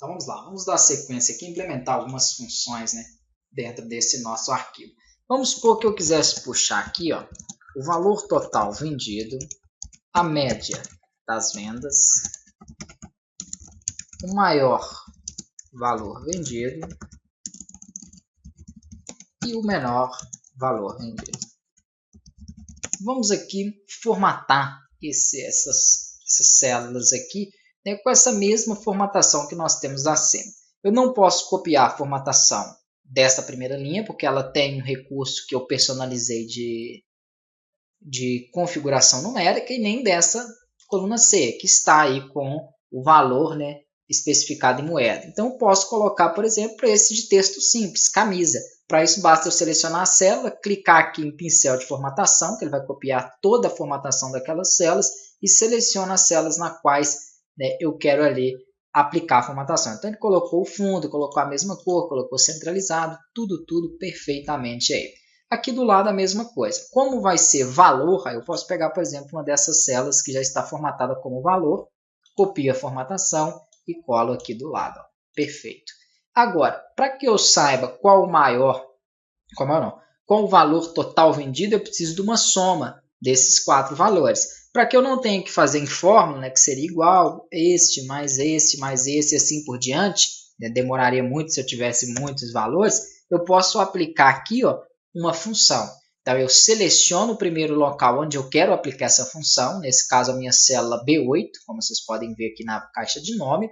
Então vamos lá, vamos dar sequência aqui, implementar algumas funções, né, dentro desse nosso arquivo. Vamos supor que eu quisesse puxar aqui, ó, o valor total vendido, a média das vendas, o maior valor vendido e o menor valor vendido. Vamos aqui formatar essas células aqui, né, com essa mesma formatação que nós temos acima. Eu não posso copiar a formatação dessa primeira linha, porque ela tem um recurso que eu personalizei de configuração numérica, e nem dessa coluna C, que está aí com o valor, né, especificado em moeda. Então, eu posso colocar, por exemplo, esse de texto simples, camisa. Para isso, basta eu selecionar a célula, clicar aqui em pincel de formatação, que ele vai copiar toda a formatação daquelas células, e seleciona as células nas quais, né, eu quero ali aplicar a formatação. Então, ele colocou o fundo, colocou a mesma cor, colocou centralizado, tudo perfeitamente aí. Aqui do lado a mesma coisa. Como vai ser valor, aí eu posso pegar, por exemplo, uma dessas células que já está formatada como valor, copio a formatação e colo aqui do lado. Ó. Perfeito. Agora, para que eu saiba qual o valor total vendido, eu preciso de uma soma desses 4 valores. Para que eu não tenha que fazer em fórmula, né, que seria igual este, mais este, mais esse, e assim por diante, né, demoraria muito se eu tivesse muitos valores, eu posso aplicar aqui, ó, uma função. Então, eu seleciono o primeiro local onde eu quero aplicar essa função, nesse caso a minha célula B8, como vocês podem ver aqui na caixa de nome,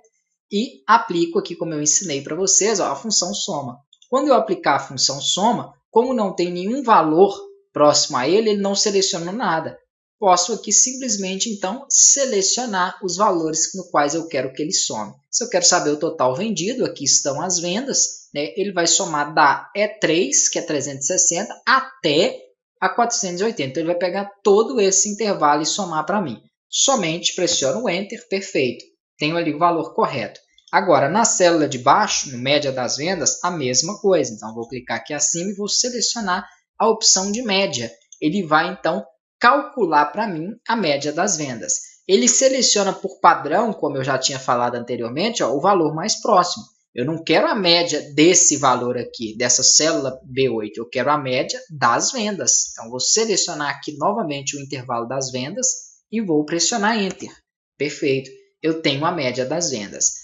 e aplico aqui, como eu ensinei para vocês, ó, a função soma. Quando eu aplicar a função soma, como não tem nenhum valor próximo a ele não seleciona nada. Posso aqui simplesmente, então, selecionar os valores no quais eu quero que ele some. Se eu quero saber o total vendido, aqui estão as vendas, né? Ele vai somar da E3, que é 360, até a 480. Então, ele vai pegar todo esse intervalo e somar para mim. Somente pressiono o Enter, perfeito. Tenho ali o valor correto. Agora, na célula de baixo, no média das vendas, a mesma coisa. Então, vou clicar aqui acima e vou selecionar a opção de média. Ele vai, então, calcular para mim a média das vendas. Ele seleciona por padrão, como eu já tinha falado anteriormente, ó, o valor mais próximo. Eu não quero a média desse valor aqui, dessa célula B8. Eu quero a média das vendas. Então, vou selecionar aqui novamente o intervalo das vendas e vou pressionar Enter. Perfeito. Eu tenho a média das vendas.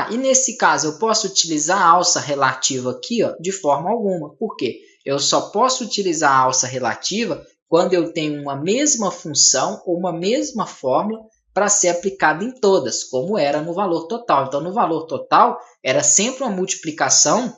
E nesse caso, eu posso utilizar a alça relativa aqui, ó, de forma alguma. Por quê? Eu só posso utilizar a alça relativa quando eu tenho uma mesma função ou uma mesma fórmula para ser aplicada em todas, como era no valor total. Então, no valor total, era sempre uma multiplicação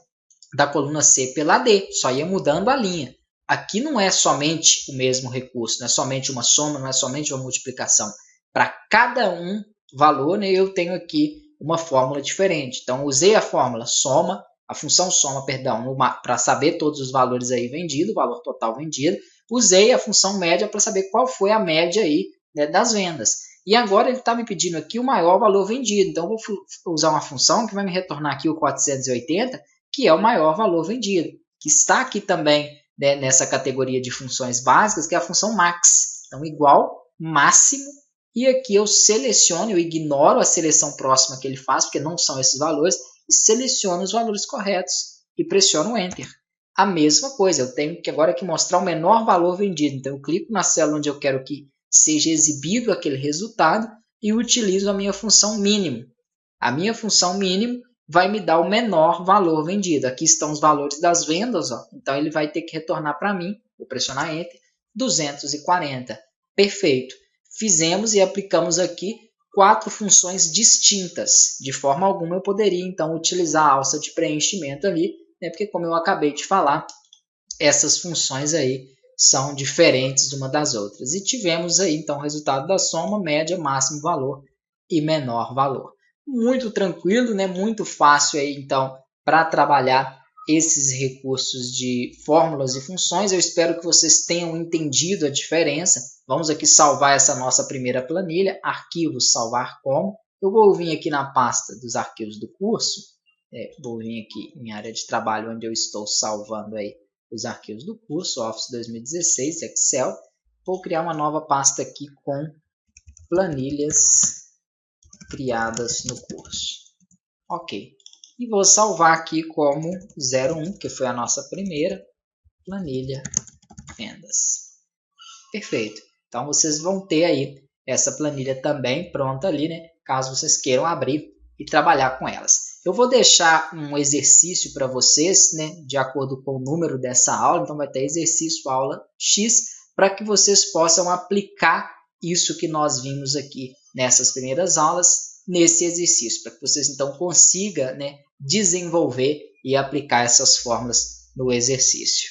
da coluna C pela D, só ia mudando a linha. Aqui não é somente o mesmo recurso, não é somente uma soma, não é somente uma multiplicação. Para cada um valor, né, eu tenho aqui uma fórmula diferente. Então, usei a fórmula soma, a função soma, perdão, para saber todos os valores aí vendidos, o valor total vendido. Usei a função média para saber qual foi a média aí, né, das vendas. E agora ele está me pedindo aqui o maior valor vendido. Então, eu vou usar uma função que vai me retornar aqui o 480, que é o maior valor vendido, que está aqui também, né, nessa categoria de funções básicas, que é a função max. Então, igual, máximo, e aqui eu seleciono, eu ignoro a seleção próxima que ele faz, porque não são esses valores, e seleciono os valores corretos e pressiono Enter. A mesma coisa, eu tenho que agora que mostrar o menor valor vendido. Então, eu clico na célula onde eu quero que seja exibido aquele resultado e utilizo a minha função mínimo. A minha função mínimo vai me dar o menor valor vendido. Aqui estão os valores das vendas, ó. Então ele vai ter que retornar para mim, vou pressionar Enter, 240. Perfeito. Fizemos e aplicamos aqui 4 funções distintas. De forma alguma eu poderia então utilizar a alça de preenchimento ali, né? Porque como eu acabei de falar, essas funções aí são diferentes uma das outras. E tivemos aí então o resultado da soma, média, máximo valor e menor valor. Muito tranquilo, né? Muito fácil aí então para trabalhar esses recursos de fórmulas e funções. Eu espero que vocês tenham entendido a diferença. Vamos aqui salvar essa nossa primeira planilha, arquivos, salvar como. Eu vou vir aqui na pasta dos arquivos do curso, vou vir aqui em área de trabalho onde eu estou salvando aí os arquivos do curso, Office 2016, Excel. Vou criar uma nova pasta aqui com planilhas criadas no curso. Ok. e vou salvar aqui como 01, que foi a nossa primeira planilha vendas. Perfeito. Então vocês vão ter aí essa planilha também pronta ali, né? Caso vocês queiram abrir e trabalhar com elas. Eu vou deixar um exercício para vocês, né? De acordo com o número dessa aula. Então vai ter exercício aula X para que vocês possam aplicar isso que nós vimos aqui nessas primeiras aulas nesse exercício, para que vocês então consigam, né, desenvolver e aplicar essas fórmulas no exercício.